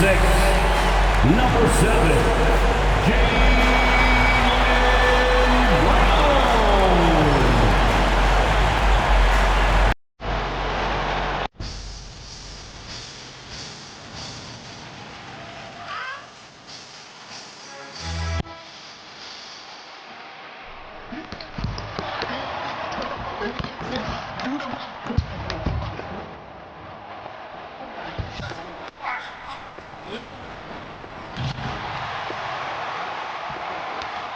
number 7, Jayson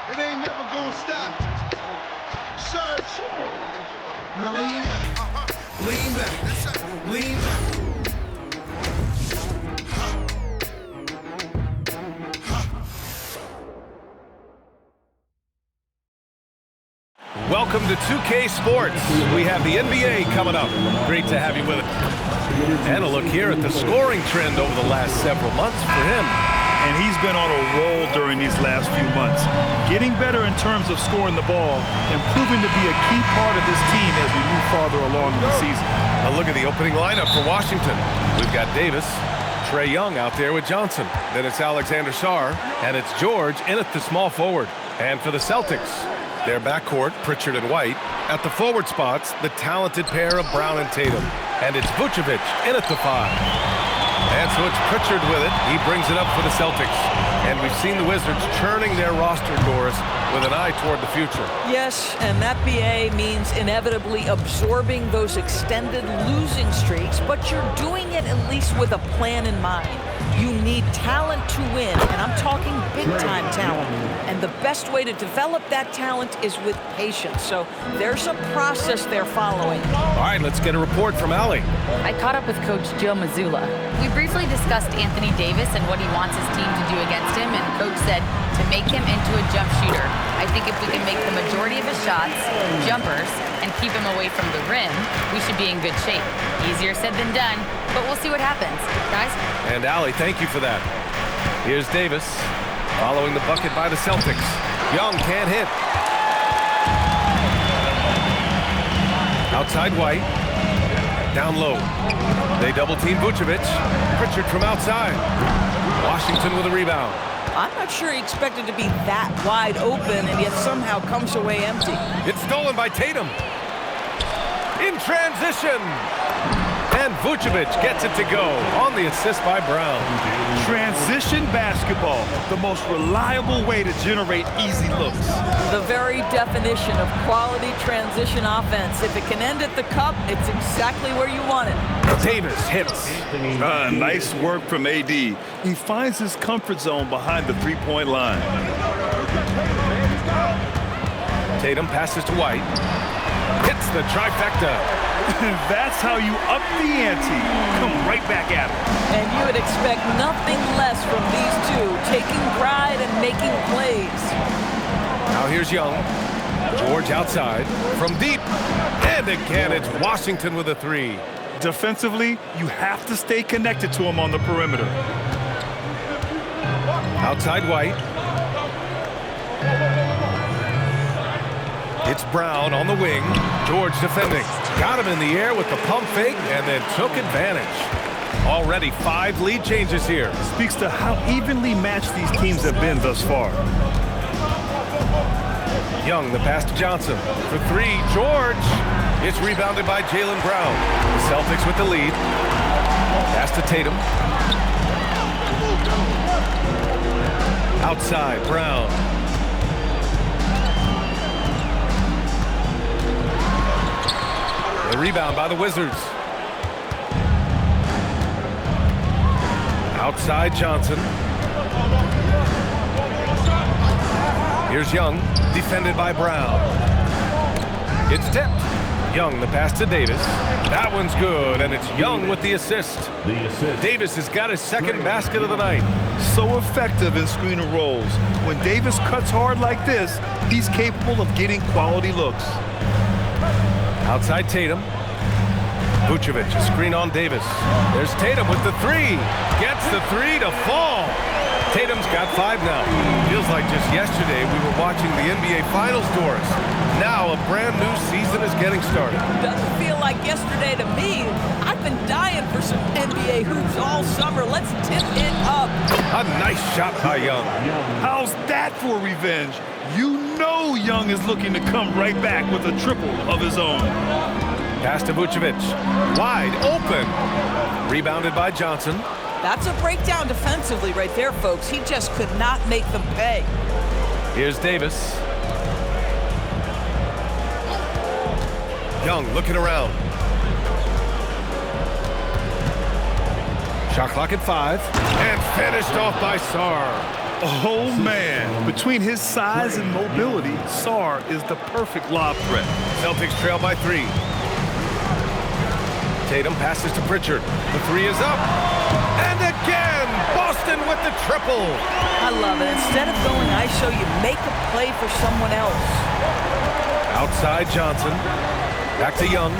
It ain't never gonna stop. Search. Lean back. Lean back. Welcome to 2K Sports. We have the NBA coming up. Great to have you with us. And a look here at the scoring trend over the last several months for him. And he's been on a roll during these last few months. Getting better in terms of scoring the ball and proving to be a key part of this team as we move farther along in the season. A look at the opening lineup for Washington. We've got Davis, Trae Young out there with Johnson. Then it's Alexander Sarr, and it's George in at the small forward. And for the Celtics, their backcourt, Pritchard and White. At the forward spots, the talented pair of Brown and Tatum. And it's Vucevic in at the 5. And so it's Pritchard with it. He brings it up for the Celtics. And we've seen the Wizards churning their roster, Doris, with an eye toward the future. Yes, and that BA means inevitably absorbing those extended losing streaks, but you're doing it at least with a plan in mind. You need talent to win, and I'm talking big-time talent. And the best way to develop that talent is with patience. So there's a process they're following. All right, let's get a report from Allie. I caught up with Coach Joe Mazzulla. We briefly discussed Anthony Davis and what he wants his team to do against him, and Coach said to make him into a jump shooter. I think if we can make the majority of his shots jumpers and keep him away from the rim, we should be in good shape. Easier said than done, but we'll see what happens. Guys? And Allie, thank you for that. Here's Davis, following the bucket by the Celtics. Young can't hit. Outside White. Down low. They double-team Vucevic. Pritchard from outside. Washington with a rebound. I'm not sure he expected to be that wide open and yet somehow comes away empty. It's stolen by Tatum. In transition. And Vucevic gets it to go on the assist by Brown. Transition basketball, the most reliable way to generate easy looks. The very definition of quality transition offense. If it can end at the cup, it's exactly where you want it. Davis hits. Nice work from AD. He finds his comfort zone behind the three-point line. Tatum passes to White. Hits the trifecta. That's how you up the ante. Come right back at him. And you would expect nothing less from these two, taking pride and making plays. Now here's Young. George outside from deep. And again, it's Washington with a 3. Defensively, you have to stay connected to him on the perimeter. Outside White. It's Brown on the wing. George defending. Got him in the air with the pump fake and then took advantage. Already 5 lead changes here. Speaks to how evenly matched these teams have been thus far. Young, the pass to Johnson. For 3, George. It's rebounded by Jaylen Brown. The Celtics with the lead. Pass to Tatum. Outside, Brown. The rebound by the Wizards. Outside Johnson. Here's Young, defended by Brown. It's tipped. Young, the pass to Davis. That one's good, and it's Young with the assist. Davis has got his second basket of the night. So effective in screen and rolls. When Davis cuts hard like this, he's capable of getting quality looks. Outside Tatum. Vucevic, a screen on Davis. There's Tatum with the 3. Gets the 3 to fall. Tatum's got 5 now. Feels like just yesterday we were watching the NBA Finals, Doris. Now a brand new season is getting started. Doesn't feel like yesterday to me. I been dying for some NBA hoops all summer. Let's tip it up. A nice shot by Young. How's that for revenge? You know Young is looking to come right back with a triple of his own. Pass to Vucevic. Wide open. Rebounded by Johnson. That's a breakdown defensively right there, folks. He just could not make them pay. Here's Davis. Young looking around. Shot clock at 5. And finished off by Sarr. Oh, man. Between his size and mobility, Sarr is the perfect lob threat. Celtics trail by 3. Tatum passes to Pritchard. The 3 is up. And again, Boston with the triple. I love it. Instead of going ISO, you make a play for someone else. Outside Johnson. Back to Young.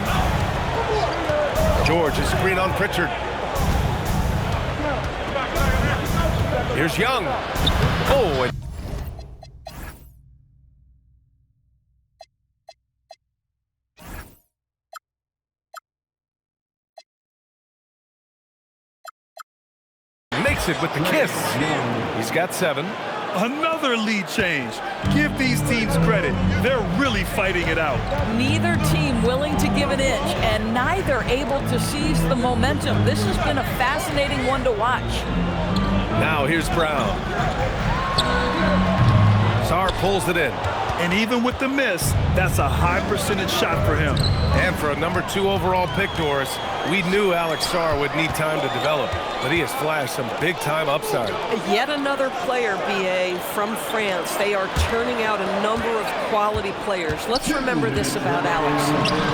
George is screen on Pritchard. Here's Young. Oh, and makes it with the kiss. He's got 7. Another lead change. Give these teams credit. They're really fighting it out. Neither team willing to give an inch, and neither able to seize the momentum. This has been a fascinating one to watch. Now here's Brown. Sarr pulls it in. And even with the miss, that's a high percentage shot for him. And for a number 2 overall pick, Doris, we knew Alex Sarr would need time to develop, but he has flashed some big-time upside. Yet another player, BA, from France. They are turning out a number of quality players. Let's remember this about Alex.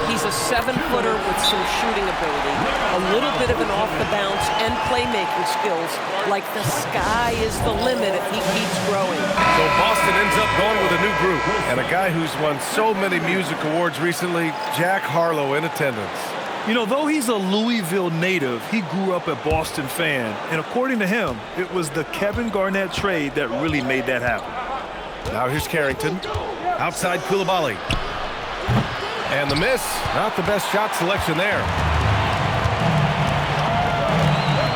He's a 7-footer with some shooting ability, a little bit of an off-the-bounce and playmaking skills. Like the sky is the limit if he keeps growing. So Boston ends up going with a new group, and a guy who's won so many music awards recently, Jack Harlow, in attendance. You know, though he's a Louisville native, he grew up a Boston fan. And according to him, it was the Kevin Garnett trade that really made that happen. Now here's Carrington. Outside Koulibaly. And the miss. Not the best shot selection there.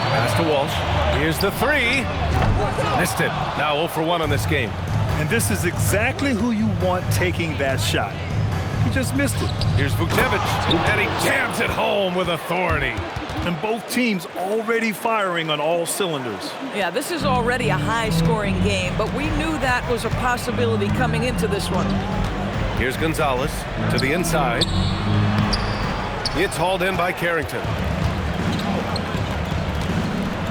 Pass to Walsh. Here's the 3. Missed it. Now 0 for 1 on this game. And this is exactly who you want taking that shot. He just missed it. Here's Vucevic, and he jams it home with authority. And both teams already firing on all cylinders. Yeah, this is already a high-scoring game, but we knew that was a possibility coming into this one. Here's Gonzalez to the inside. It's hauled in by Carrington.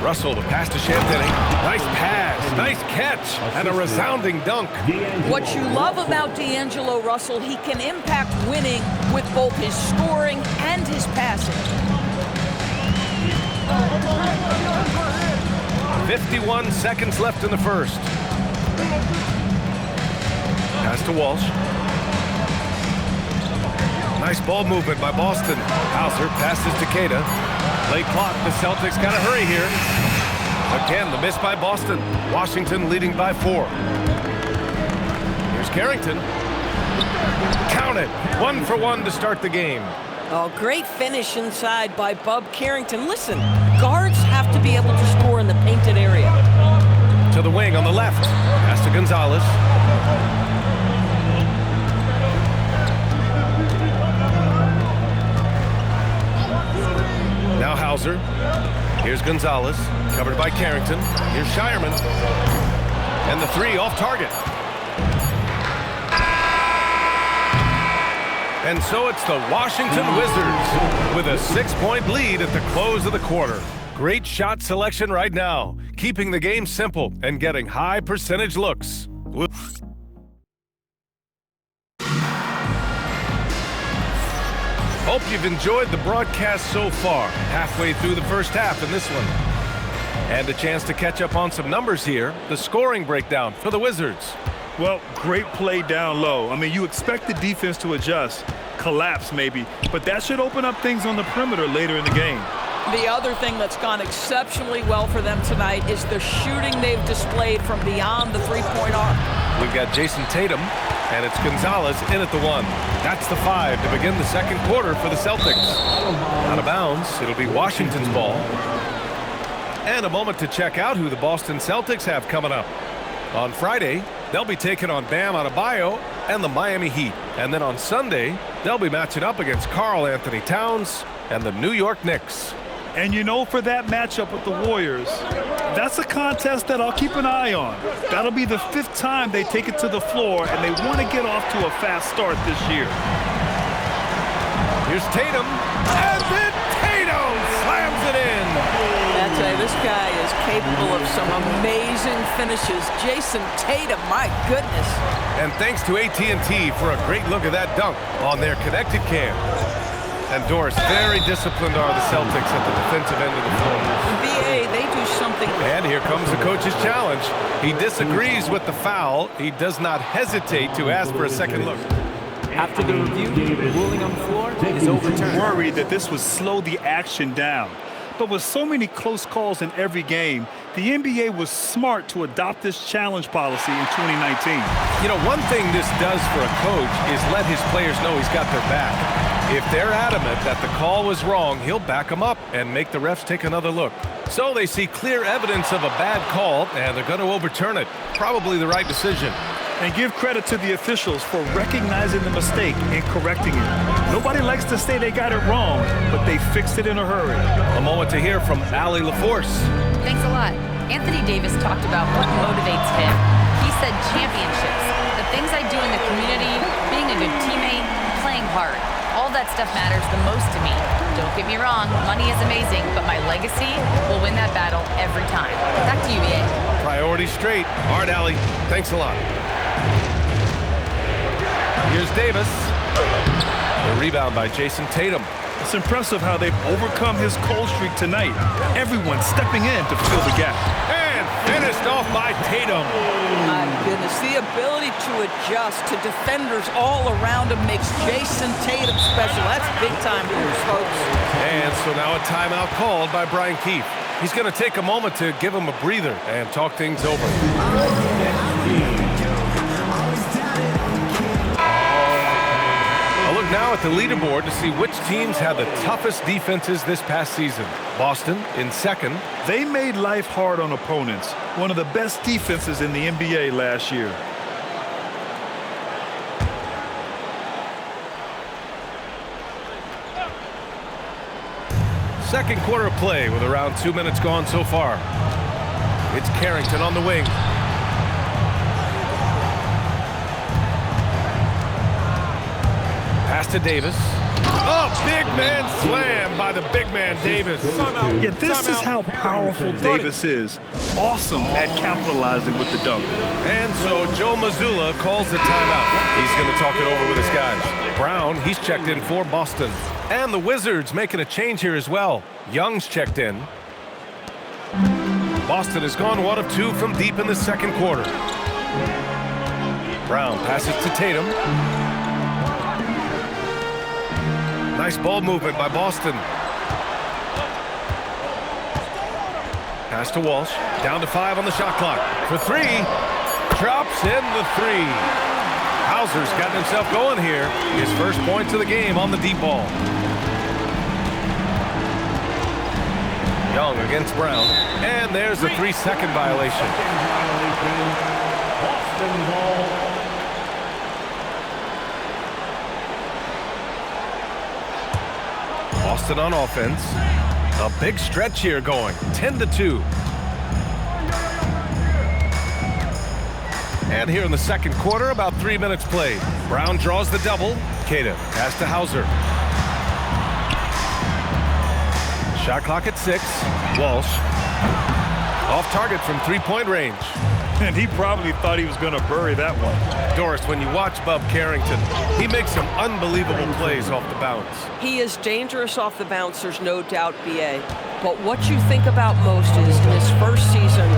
Russell, the pass to Shantini. Nice pass, nice catch, and a resounding dunk. What you love about D'Angelo Russell, he can impact winning with both his scoring and his passing. 51 seconds left in the first. Pass to Walsh. Nice ball movement by Boston. Hauser passes to Queta. Late clock, the Celtics got to hurry here. Again, the miss by Boston. Washington leading by 4. Here's Carrington. Count it. 1 for 1 to start the game. Oh, great finish inside by Bub Carrington. Listen, guards have to be able to score in the painted area. To the wing on the left. Pass to Gonzalez. Now Hauser. Here's Gonzalez. Covered by Carrington. Here's Shireman. And the 3 off target. And so it's the Washington Wizards with a 6-point lead at the close of the quarter. Great shot selection right now, keeping the game simple and getting high percentage looks. Hope you've enjoyed the broadcast so far, halfway through the first half in this one. And a chance to catch up on some numbers here, the scoring breakdown for the Wizards. Well, great play down low. I mean, you expect the defense to adjust, collapse maybe, but that should open up things on the perimeter later in the game. The other thing that's gone exceptionally well for them tonight is the shooting they've displayed from beyond the three-point arc. We've got Jayson Tatum And it's Gonzalez in at the 1. That's the 5 to begin the second quarter for the Celtics. Out of bounds, it'll be Washington's ball. And a moment to check out who the Boston Celtics have coming up. On Friday, they'll be taking on Bam Adebayo and the Miami Heat. And then on Sunday, they'll be matching up against Karl Anthony Towns and the New York Knicks. And you know, for that matchup with the Warriors, that's a contest that I'll keep an eye on. That'll be the 5th time they take it to the floor, and they want to get off to a fast start this year. Here's Tatum, and then Tatum slams it in. I'll tell you, this guy is capable of some amazing finishes. Jayson Tatum, my goodness. And thanks to AT&T for a great look at that dunk on their connected cam. And Doris, very disciplined are the Celtics at the defensive end of the floor. BA, they do something. And here comes the coach's challenge. He disagrees with the foul. He does not hesitate to ask for a second look. After the review, the ruling on the floor is overturned. Worried that this would slow the action down. But with so many close calls in every game, the NBA was smart to adopt this challenge policy in 2019. You know, one thing this does for a coach is let his players know he's got their back. If they're adamant that the call was wrong, he'll back them up and make the refs take another look. So they see clear evidence of a bad call, and they're going to overturn it. Probably the right decision. And give credit to the officials for recognizing the mistake and correcting it. Nobody likes to say they got it wrong, but they fixed it in a hurry. A moment to hear from Allie LaForce. Thanks a lot. Anthony Davis talked about what motivates him. He said championships, the things I do in the community, being a good teammate, playing hard. All that stuff matters the most to me. Don't get me wrong, money is amazing, but my legacy will win that battle every time. Back to you, BA. Priority straight. All right, Allie. Thanks a lot. Here's Davis. The rebound by Jayson Tatum. It's impressive how they've overcome his cold streak tonight. Everyone stepping in to fill the gap. And finished off by Tatum. My goodness, the ability to adjust to defenders all around him makes Jayson Tatum special. That's big time moves, folks. And so now a timeout called by Brian Keefe. He's going to take a moment to give him a breather and talk things over. A look now at the leaderboard to see which teams had the toughest defenses this past season. Boston in second. They made life hard on opponents. One of the best defenses in the NBA last year. Second quarter of play with around 2 minutes gone so far. It's Carrington on the wing. Pass to Davis. Oh, big man slam by the big man Davis. Yeah, this is how powerful Davis is. Awesome at capitalizing with the dunk. And so Joe Mazzulla calls the timeout. He's going to talk it over with his guys. Brown, he's checked in for Boston. And the Wizards making a change here as well. Young's checked in. Boston has gone 1 of 2 from deep in the second quarter. Brown passes to Tatum. Nice ball movement by Boston. Pass to Walsh. Down to 5 on the shot clock. For 3. Drops in the 3. Hauser's gotten himself going here. His first points of the game on the deep ball. Young against Brown. And there's a 3-second violation. Boston ball. Boston on offense. A big stretch here going. 10-2. And here in the second quarter, about 3 minutes played. Brown draws the double. Tatum pass to Hauser. Shot clock at 6. Walsh. Off target from 3-point range. And he probably thought he was going to bury that one. Doris, when you watch Bub Carrington, he makes some unbelievable plays off the bounce. He is dangerous off the bounce, there's no doubt, BA. But what you think about most is in his first season,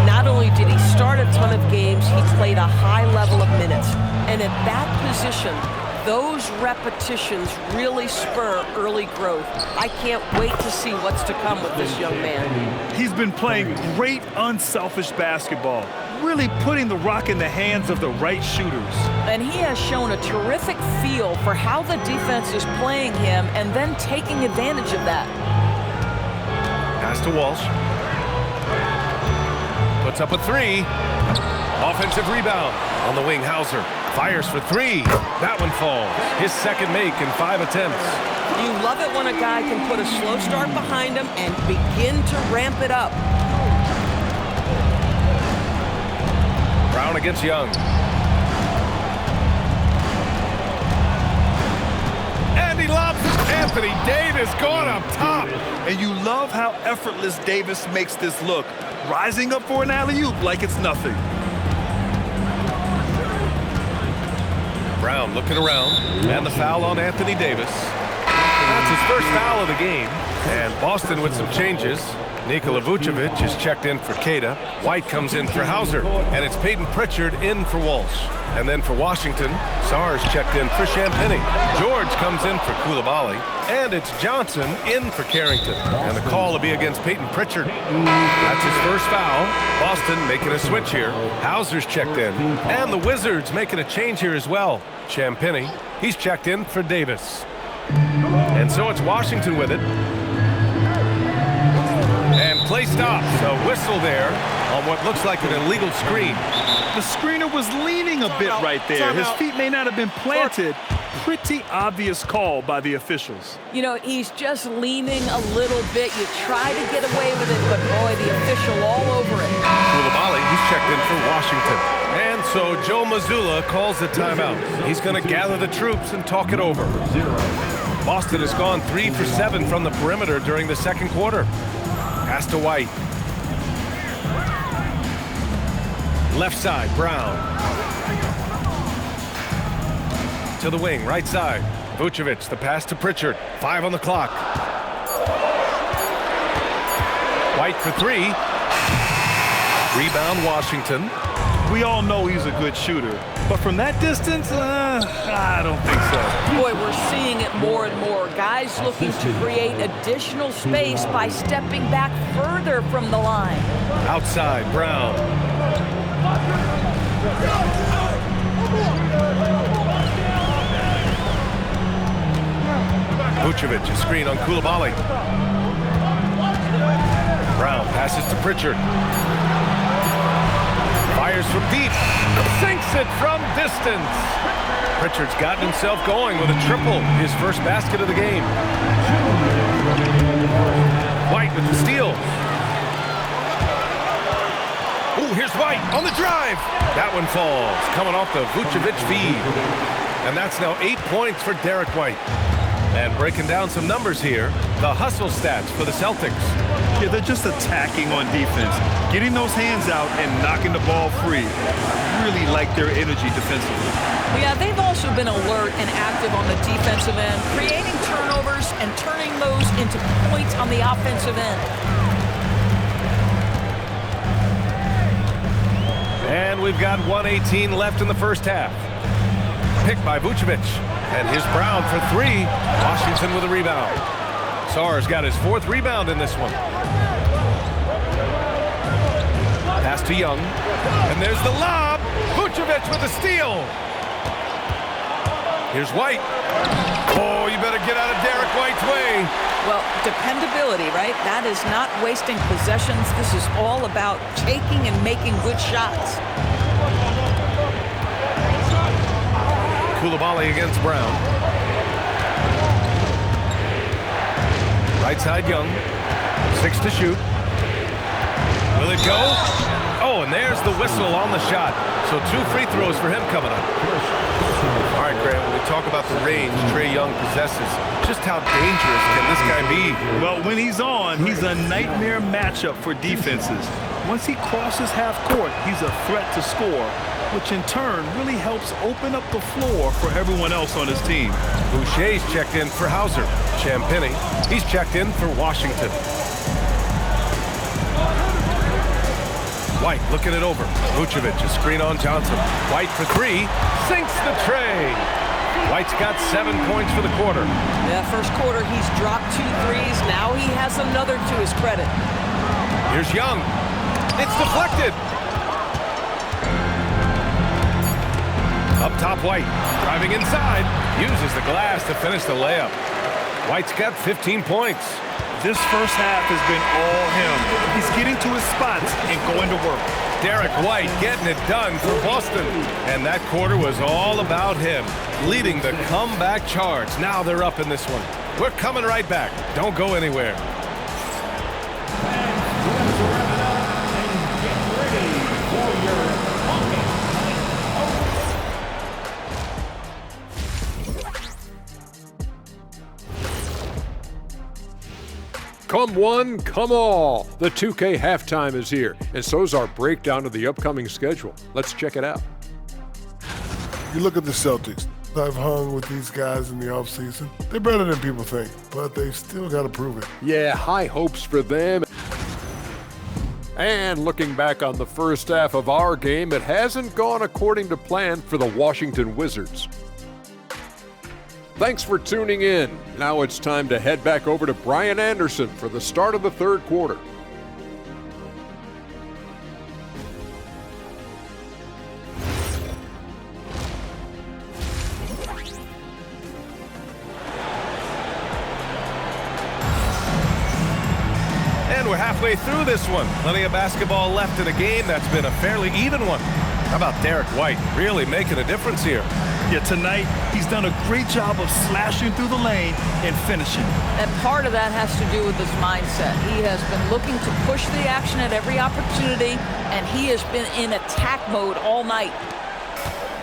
not only did he start a ton of games, he played a high level of minutes. And at that position, those repetitions really spur early growth. I can't wait to see what's to come with this young man. He's been playing great, unselfish basketball. really putting the rock in the hands of the right shooters. And he has shown a terrific feel for how the defense is playing him and then taking advantage of that. Pass to Walsh. Puts up a three. Offensive rebound. On the wing, Hauser fires for three. That one falls. His second make in 5 attempts. You love it when a guy can put a slow start behind him and begin to ramp it up. Brown against Young. And he lobs it. Anthony Davis going up top. And you love how effortless Davis makes this look, rising up for an alley-oop like it's nothing. Brown looking around, and the foul on Anthony Davis. That's his first foul of the game. And Boston with some changes. Nikola Vucevic is checked in for Queta. White comes in for Hauser. And it's Peyton Pritchard in for Walsh. And then for Washington, Sarr's checked in for Champagnie. George comes in for Coulibaly. And it's Johnson in for Carrington. And the call will be against Peyton Pritchard. That's his first foul. Boston making a switch here. Hauser's checked in. And the Wizards making a change here as well. Champagnie, he's checked in for Davis. And so it's Washington with it. And play stops. A whistle there on what looks like an illegal screen. The screener was leaning a bit right there. His feet may not have been planted. Pretty obvious call by the officials. You know, he's just leaning a little bit. You try to get away with it, but boy, the official all over it. Coulibaly, he's checked in for Washington. And so Joe Mazzulla calls the timeout. He's going to gather the troops and talk it over. Boston has gone 3 for 7 from the perimeter during the second quarter. Pass to White. Left side, Brown. To the wing, right side. Vucevic, the pass to Pritchard. 5 on the clock. White for 3. Rebound, Washington. We all know he's a good shooter, but from that distance, I don't think so. Boy, we're seeing it more and more. Guys looking to create additional space by stepping back further from the line. Outside, Brown. Vucevic, a screen on Coulibaly. Brown passes to Pritchard. Fires from deep. Sinks it from distance. Pritchard's gotten himself going with a triple. His first basket of the game. White with the steal. Ooh, here's White on the drive. That one falls. Coming off the Vucevic feed. And that's now 8 points for Derek White. And breaking down some numbers here, the hustle stats for the Celtics. Yeah, they're just attacking on defense, getting those hands out and knocking the ball free. I really like their energy defensively. Yeah, they've also been alert and active on the defensive end, creating turnovers and turning those into points on the offensive end. And we've got 1:18 left in the first half. Picked by Vucevic. And here's Brown for 3. Washington with a rebound. Sarr's got his 4th rebound in this one. Pass to Young. And there's the lob. Vucevic with the steal. Here's White. Oh, you better get out of Derek White's way. Well, dependability, right? That is not wasting possessions. This is all about taking and making good shots. Coulibaly against Brown. Right side, Young. 6 to shoot. Will it go? Oh, and there's the whistle on the shot. So 2 free throws for him coming up. All right, Grant, when we talk about the range Trae Young possesses, just how dangerous can this guy be? Well, when he's on, he's a nightmare matchup for defenses. Once he crosses half court, he's a threat to score, which in turn really helps open up the floor for everyone else on his team. Boucher's checked in for Hauser. Champagnie, he's checked in for Washington. White looking it over. Vucevic, a screen on Johnson. White for 3, sinks the tray. White's got 7 points for the quarter. Yeah, first quarter he's dropped 2 threes. Now he has another to his credit. Here's Young. It's deflected. Up top, White. Driving inside. Uses the glass to finish the layup. White's got 15 points. This first half has been all him. He's getting to his spots and going to work. Derek White getting it done for Boston. And that quarter was all about him, leading the comeback charge. Now they're up in this one. We're coming right back. Don't go anywhere. Come one, come all. The 2K halftime is here, and so's our breakdown of the upcoming schedule. Let's check it out. You look at the Celtics. I've hung with these guys in the offseason. They're better than people think, but they've still got to prove it. Yeah, high hopes for them. And looking back on the first half of our game, it hasn't gone according to plan for the Washington Wizards. Thanks for tuning in. Now it's time to head back over to Brian Anderson for the start of the third quarter. And we're halfway through this one. Plenty of basketball left in a game that's been a fairly even one. How about Derek White really making a difference here? Yeah, tonight he's done a great job of slashing through the lane and finishing. And part of that has to do with his mindset. He has been looking to push the action at every opportunity, and he has been in attack mode all night.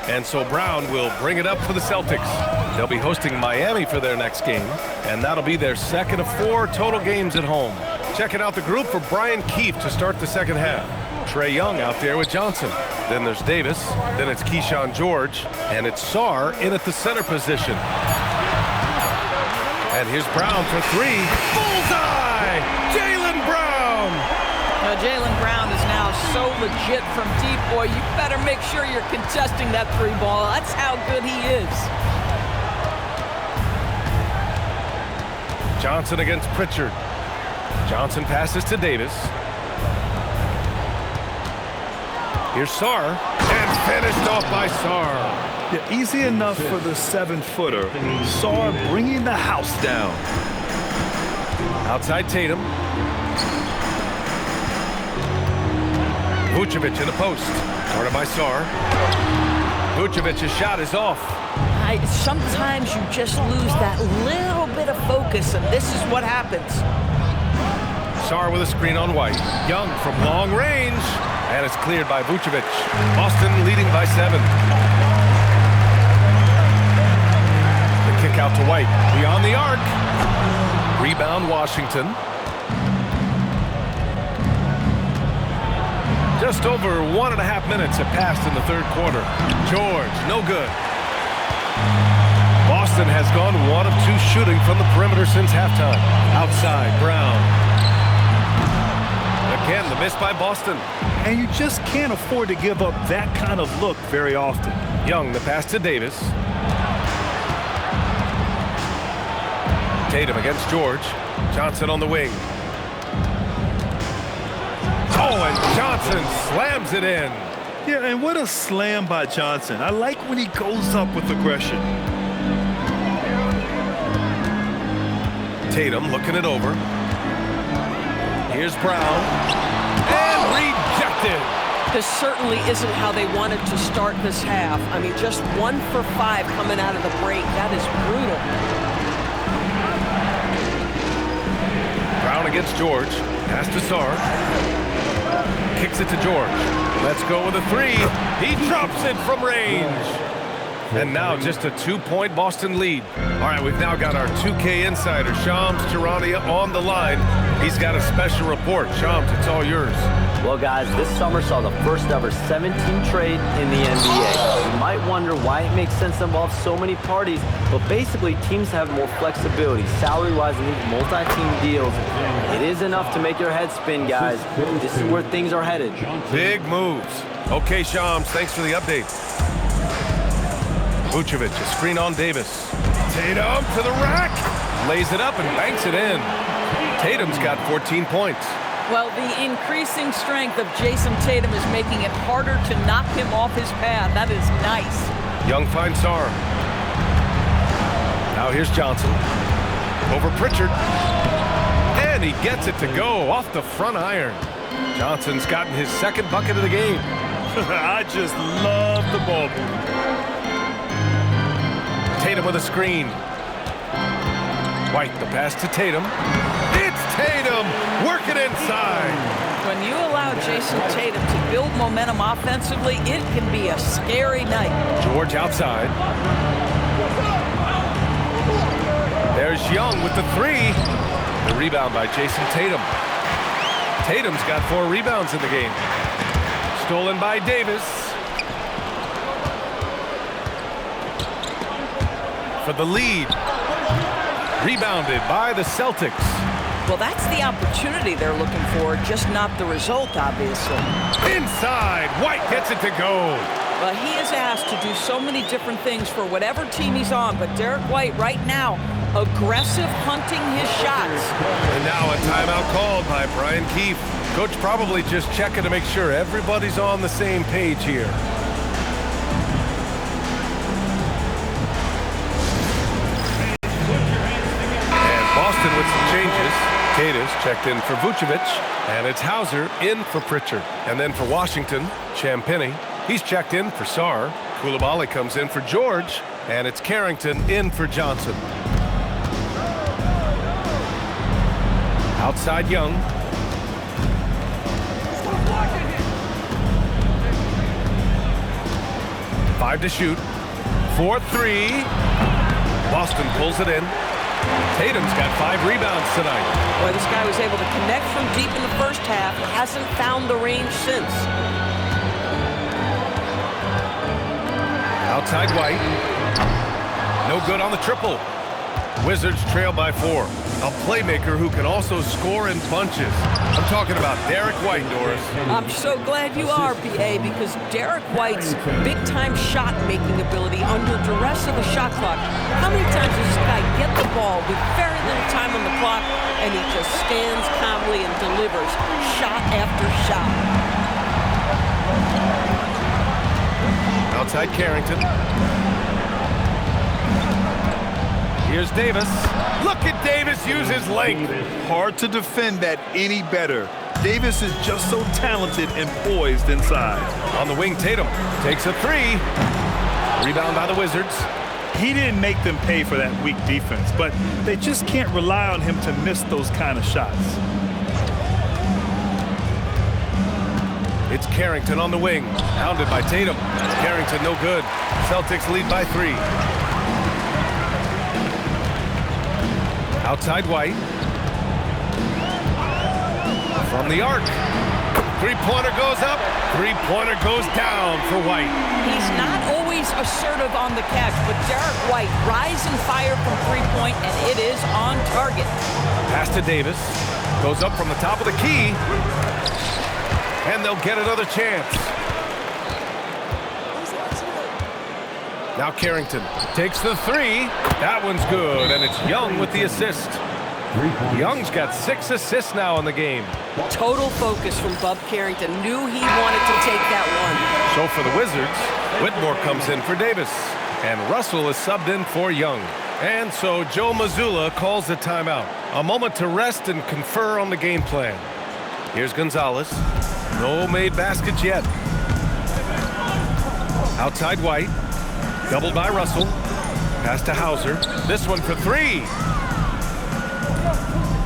And so Brown will bring it up for the Celtics. They'll be hosting Miami for their next game, and that'll be their second of 4 total games at home. Checking out the group for Brian Keefe to start the second half. Trae Young out there with Johnson. Then there's Davis. Then it's Keyshawn George. And it's Sarr in at the center position. And here's Brown for 3. Bullseye! Jaylen Brown! Now, Jaylen Brown is now so legit from deep, boy. You better make sure you're contesting that 3 ball. That's how good he is. Johnson against Pritchard. Johnson passes to Davis. Here's Sarr, and finished off by Sarr. Yeah, easy enough for the 7-footer. Sarr bringing the house down. Outside Tatum. Vucevic in the post. Guarded by Sarr. Vucevic's shot is off. Sometimes you just lose that little bit of focus, and this is what happens. Sarr with a screen on White. Young from long range. And it's cleared by Vucevic. Boston leading by 7. The kick out to White. Beyond the arc. Rebound Washington. Just over 1.5 minutes have passed in the third quarter. George, no good. Boston has gone 1 of 2 shooting from the perimeter since halftime. Outside, Brown. Again, the miss by Boston. And you just can't afford to give up that kind of look very often. Young, the pass to Davis. Tatum against George. Johnson on the wing. Oh, and Johnson slams it in. Yeah, and what a slam by Johnson. I like when he goes up with aggression. Tatum looking it over. Here's Brown. And rejected. This certainly isn't how they wanted to start this half. I mean, just 1 for 5 coming out of the break. That is brutal. Brown against George. Pass to Sarr. Kicks it to George. Let's go with a 3. He drops it from range. And now just a 2-point Boston lead. All right, we've now got our 2K insider, Shams Charania, on the line. He's got a special report. Shams, it's all yours. Well, guys, this summer saw the first ever 17 trade in the NBA. You might wonder why it makes sense to involve so many parties, but basically teams have more flexibility salary-wise in these multi-team deals. It is enough to make your head spin, guys. This is where things are headed. Big moves. Okay, Shams, thanks for the update. Vucevic, a screen on Davis. Tatum to the rack. Lays it up and banks it in. Tatum's got 14 points. Well, the increasing strength of Jayson Tatum is making it harder to knock him off his path. That is nice. Young finds Sarr. Now here's Johnson. Over Pritchard. And he gets it to go off the front iron. Johnson's gotten his second bucket of the game. I just love the ball movement. Tatum with a screen. White, the pass to Tatum. It's Tatum working inside. When you allow Jayson Tatum to build momentum offensively, it can be a scary night. George outside. There's Young with the three. The rebound by Jayson Tatum. Tatum's got 4 rebounds in the game. Stolen by Davis. For the lead. Rebounded by the Celtics. Well, that's the opportunity they're looking for, just not the result, obviously. Inside, White gets it to go. Well, he is asked to do so many different things for whatever team he's on, but Derek White right now, aggressive hunting his shots. And now a timeout called by Brian Keefe. Coach probably just checking to make sure everybody's on the same page here. Boston with some changes. Kadis checked in for Vucevic, and it's Hauser in for Pritchard. And then for Washington, Champagnie. He's checked in for Sarr. Coulibaly comes in for George, and it's Carrington in for Johnson. Outside Young. Five to shoot. 4-3. Boston pulls it in. Tatum's got 5 rebounds tonight. Boy, this guy was able to connect from deep in the first half. Hasn't found the range since. Outside White. No good on the triple. Wizards trail by 4. A playmaker who can also score in bunches. I'm talking about Derek White, Doris. I'm so glad you are, BA, because Derek White's big-time shot-making ability under duress of a shot clock. How many times does this guy get the ball with very little time on the clock, and he just stands calmly and delivers shot after shot? Outside Carrington. Here's Davis. Look at Davis use his length. Hard to defend that any better. Davis is just so talented and poised inside. On the wing, Tatum takes a 3. Rebound by the Wizards. He didn't make them pay for that weak defense, but they just can't rely on him to miss those kind of shots. It's Carrington on the wing. Hounded by Tatum. Carrington no good. Celtics lead by 3. Outside White. From the arc. Three-pointer goes up. Three-pointer goes down for White. He's not always assertive on the catch, but Derek White rise and fire from three-point, and it is on target. Pass to Davis. Goes up from the top of the key. And they'll get another chance. Now Carrington takes the 3. That one's good, and it's Young with the assist. Young's got 6 assists now in the game. Total focus from Bub Carrington. Knew he wanted to take that one. So for the Wizards, Whitmore comes in for Davis, and Russell is subbed in for Young. And so Joe Mazzulla calls a timeout. A moment to rest and confer on the game plan. Here's Gonzalez. No made baskets yet. Outside White. Doubled by Russell. Pass to Hauser. This one for 3.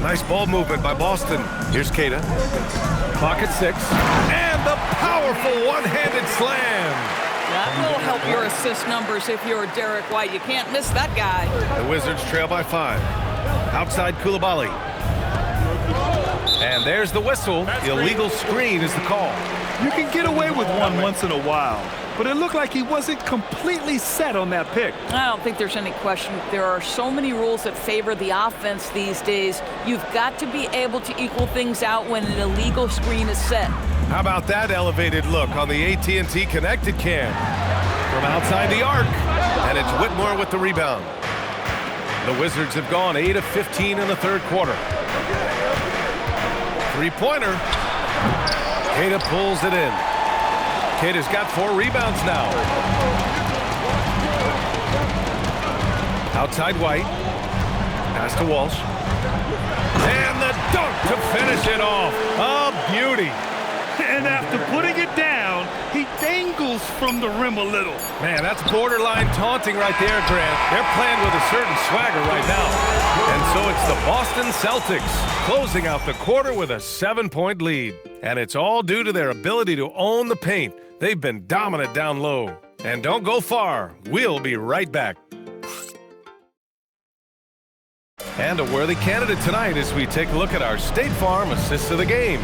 Nice ball movement by Boston. Here's Keita. Clock at 6. And the powerful one-handed slam. That will help your assist numbers if you're Derek White. You can't miss that guy. The Wizards trail by 5. Outside Coulibaly. And there's the whistle. Illegal screen is the call. You can get away with one once in a while, but it looked like he wasn't completely set on that pick. I don't think there's any question. There are so many rules that favor the offense these days. You've got to be able to equal things out when an illegal screen is set. How about that elevated look on the AT&T connected cam? From outside the arc. And it's Whitmore with the rebound. The Wizards have gone 8 of 15 in the third quarter. Three-pointer. Keita pulls it in. Keita's got 4 rebounds now. Outside White. Pass to Walsh. And the dunk to finish it off. A beauty. And after putting it down, he dangles from the rim a little. Man, that's borderline taunting right there, Grant. They're playing with a certain swagger right now. And so it's the Boston Celtics closing out the quarter with a 7-point lead. And it's all due to their ability to own the paint. They've been dominant down low. And don't go far. We'll be right back. And a worthy candidate tonight as we take a look at our State Farm assists of the game.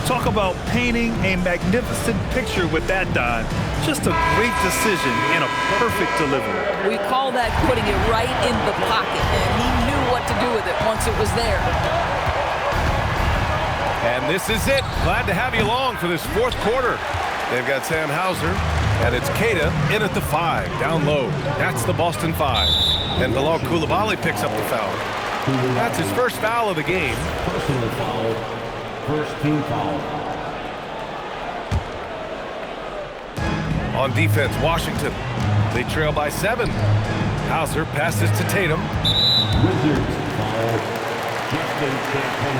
Talk about painting a magnificent picture with that dime. Just a great decision and a perfect delivery. We call that putting it right in the pocket, and he knew what to do with it once it was there. And this is it. Glad to have you along for this fourth quarter. They've got Sam Hauser, and it's Keita in at the 5, down low. That's the Boston 5. And Bilal Coulibaly picks up the foul. That's his first foul of the game. Personal foul. First team foul. On defense, Washington. They trail by 7. Hauser passes to Tatum. Wizards foul. Jayson Tatum.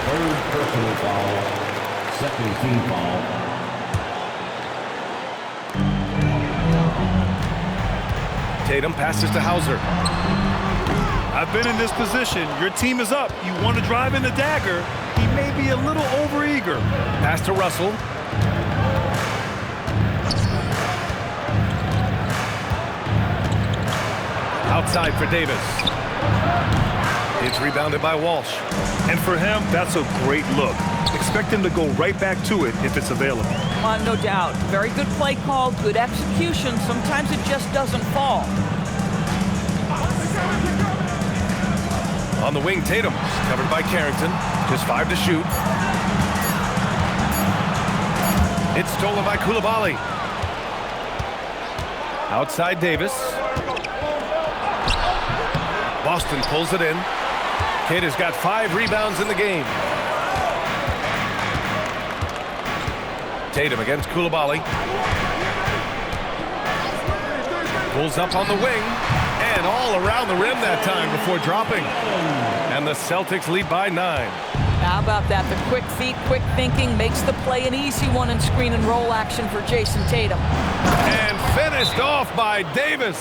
Third personal foul. Second team foul. Tatum passes to Hauser. I've been in this position. Your team is up. You want to drive in the dagger. He may be a little overeager. Pass to Russell. Outside for Davis. It's rebounded by Walsh. And for him, that's a great look. Expect him to go right back to it if it's available. No doubt. Very good play call, good execution. Sometimes it just doesn't fall. On the wing, Tatum, covered by Carrington. Just 5 to shoot. It's stolen by Coulibaly. Outside Davis. Boston pulls it in. Keita's got 5 rebounds in the game. Tatum against Coulibaly. Pulls up on the wing. And all around the rim that time before dropping. And the Celtics lead by 9. How about that? The quick feet, quick thinking makes the play an easy one in screen and roll action for Jayson Tatum. And finished off by Davis.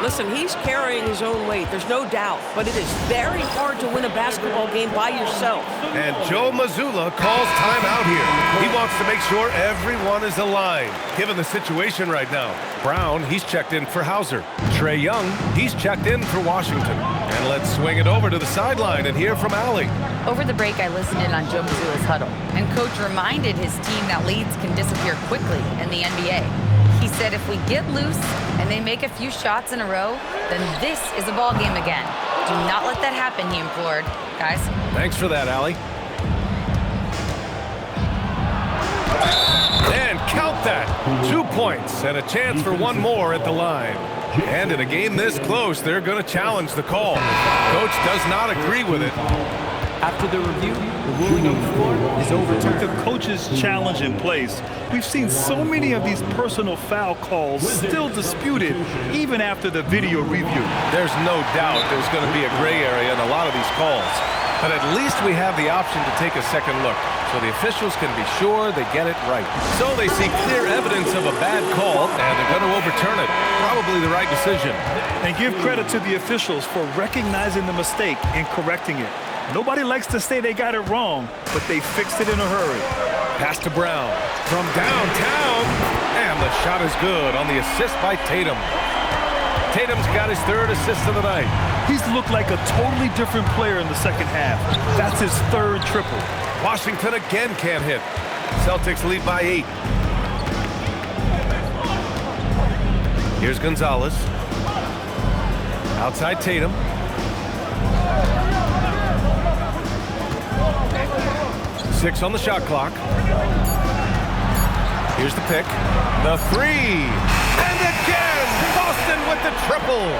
Listen, he's carrying his own weight, there's no doubt, but it is very hard to win a basketball game by yourself. And Joe Mazzulla calls timeout here. He wants to make sure everyone is aligned, given the situation right now. Brown, he's checked in for Hauser. Trae Young, he's checked in for Washington. And let's swing it over to the sideline and hear from Allie. Over the break, I listened in on Joe Mazzulla's huddle, and Coach reminded his team that leads can disappear quickly in the NBA. He said if we get loose and they make a few shots in a row, then this is a ball game again. Do not let that happen, he implored. Guys. Thanks for that, Allie. And count that. 2 points and a chance for one more at the line. And in a game this close, they're going to challenge the call. Coach does not agree with it. After the review, the ruling on the floor is overturned. With the coach's challenge in place, we've seen so many of these personal foul calls still disputed even after the video review. There's no doubt there's going to be a gray area in a lot of these calls. But at least we have the option to take a second look, so the officials can be sure they get it right. So they see clear evidence of a bad call, and they're going to overturn it. Probably the right decision. And give credit to the officials for recognizing the mistake and correcting it. Nobody likes to say they got it wrong, but they fixed it in a hurry. Pass to Brown from downtown, and the shot is good on the assist by Tatum. Tatum's got his 3rd assist of the night. He's looked like a totally different player in the second half. That's his 3rd triple. Washington again can't hit. Celtics lead by 8. Here's Gonzalez. Outside Tatum. Six on the shot clock. Here's the pick. The 3. And again, Boston with the triple.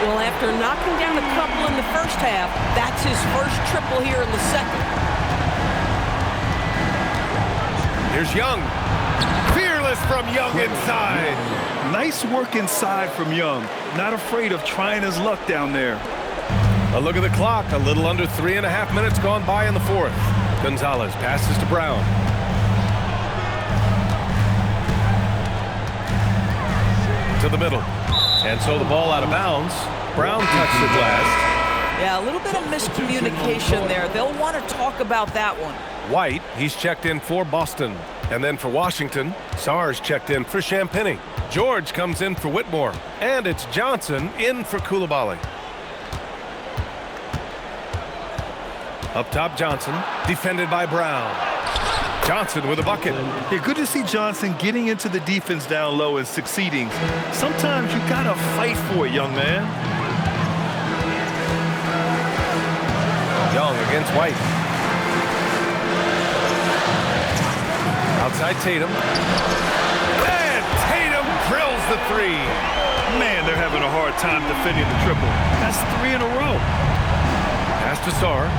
Well, after knocking down a couple in the first half, that's his first triple here in the second. Here's Young. Fearless from Young inside. Nice work inside from Young. Not afraid of trying his luck down there. A look at the clock. A little under 3.5 minutes gone by in the fourth. Gonzalez passes to Brown. To the middle. And so the ball out of bounds. Brown touched it last. Yeah, a little bit of miscommunication there. They'll want to talk about that one. White, he's checked in for Boston. And then for Washington, Sarge checked in for Champagny. George comes in for Whitmore. And it's Johnson in for Coulibaly. Up top, Johnson, defended by Brown. Johnson with a bucket. Yeah, good to see Johnson getting into the defense down low and succeeding. Sometimes you gotta fight for it, young man. Young against White. Outside Tatum. And Tatum drills the three. Man, they're having a hard time defending the triple. That's 3 in a row. Pass to Sarr.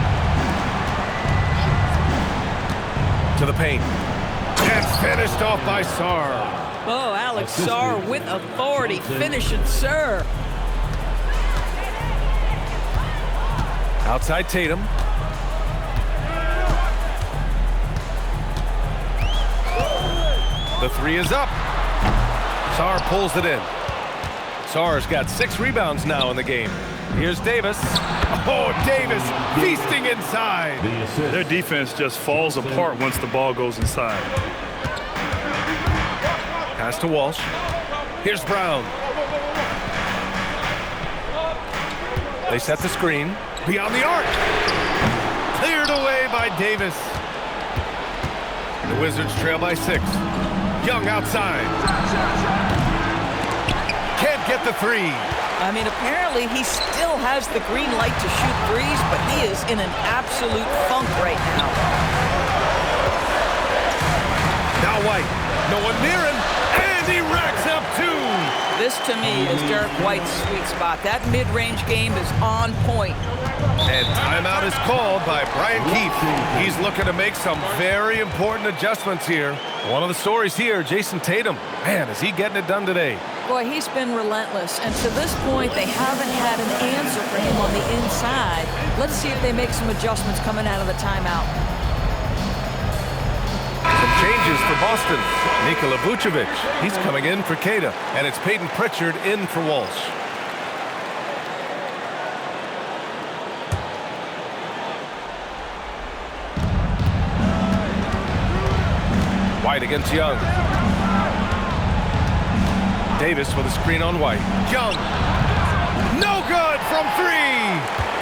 To the paint. And finished off by Sarr. Oh, Alex Sarr with authority. Finish it, sir. Outside Tatum. The three is up. Sarr pulls it in. Sarr's got 6 rebounds now in the game. Here's Davis. Oh, Davis feasting inside. Their defense just falls apart once the ball goes inside. Pass to Walsh. Here's Brown. They set the screen. Beyond the arc. Cleared away by Davis. The Wizards trail by 6. Young outside. Can't get the three. I mean, apparently he still has the green light to shoot threes, but he is in an absolute funk right now. Now White. No one near him. And he racks up 2. This, to me, is Derek White's sweet spot. That mid-range game is on point. And timeout is called by Brian Keefe. He's looking to make some very important adjustments here. One of the stories here, Jayson Tatum. Man, is he getting it done today? Boy, he's been relentless. And to this point, they haven't had an answer for him on the inside. Let's see if they make some adjustments coming out of the timeout. Some changes for Boston. Nikola Vucevic, he's coming in for Queta. And it's Peyton Pritchard in for Walsh. White against Young. Davis with a screen on White. Young. No good from 3.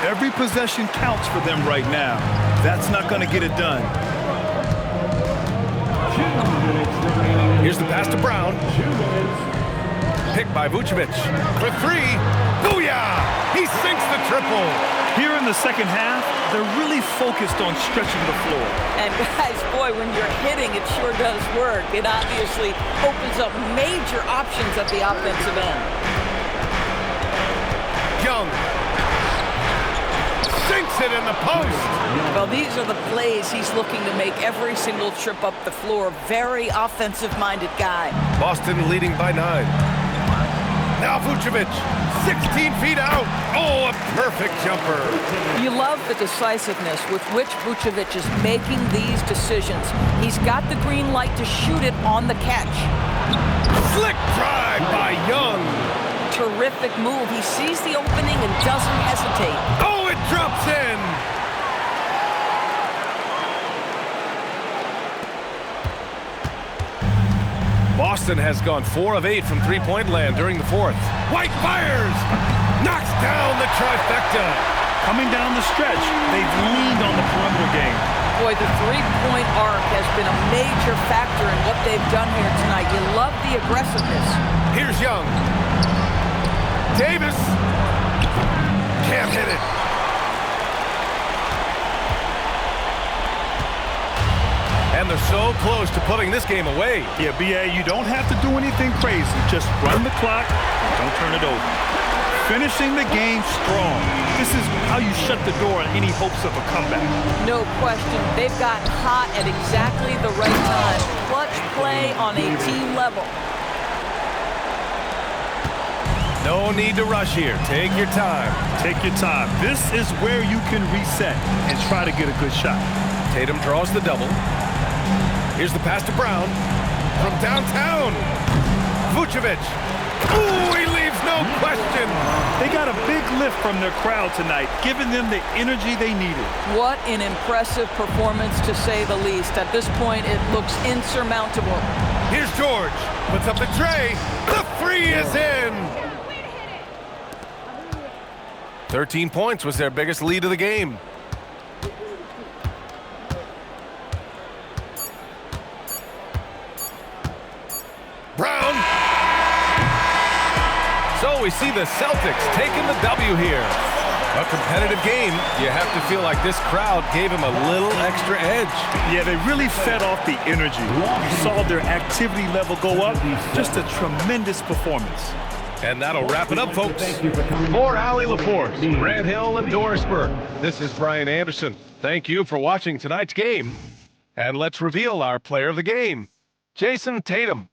Every possession counts for them right now. That's not going to get it done. Here's the pass to Brown. Picked by Vucevic. For 3. Booyah! He sinks the triple. Here in the second half, they're really focused on stretching the floor. And guys, boy, when you're hitting, it sure does work. It obviously opens up major options at the offensive end. Young sinks it in the post. Well, these are the plays he's looking to make every single trip up the floor. Very offensive-minded guy. Boston leading by 9. Now Vucevic, 16 feet out. Oh, a perfect jumper. You love the decisiveness with which Vucevic is making these decisions. He's got the green light to shoot it on the catch. Slick drive by Young. Terrific move. He sees the opening and doesn't hesitate. Oh, it drops in. Boston has gone 4 of 8 from three-point land during the fourth. White fires. Knocks down the trifecta. Coming down the stretch, they've leaned on the perimeter game. Boy, the three-point arc has been a major factor in what they've done here tonight. You love the aggressiveness. Here's Young. Davis. Can't hit it. And they're so close to putting this game away. Yeah, B.A., you don't have to do anything crazy. Just run the clock and don't turn it over. finishing the game strong. This is how you shut the door on any hopes of a comeback. No question. They've gotten hot at exactly the right time. Clutch play on a team level. No need to rush here. Take your time. Take your time. This is where you can reset and try to get a good shot. Tatum draws the double. Here's the pass to Brown. From downtown. Vucevic. Ooh, he leaves no question. They got a big lift from their crowd tonight, giving them the energy they needed. What an impressive performance, to say the least. At this point, it looks insurmountable. Here's George. Puts up the tray. The three is in. 13 points was their biggest lead of the game. Brown. So we see the Celtics taking the W here. A competitive game. You have to feel like this crowd gave him a little extra edge. Yeah, they really fed off the energy. You saw their activity level go up. Just a tremendous performance. And that'll wrap it up, folks. For Allie Laporte, Grant Hill, and Dorisburg, this is Brian Anderson. Thank you for watching tonight's game. And let's reveal our player of the game, Jayson Tatum.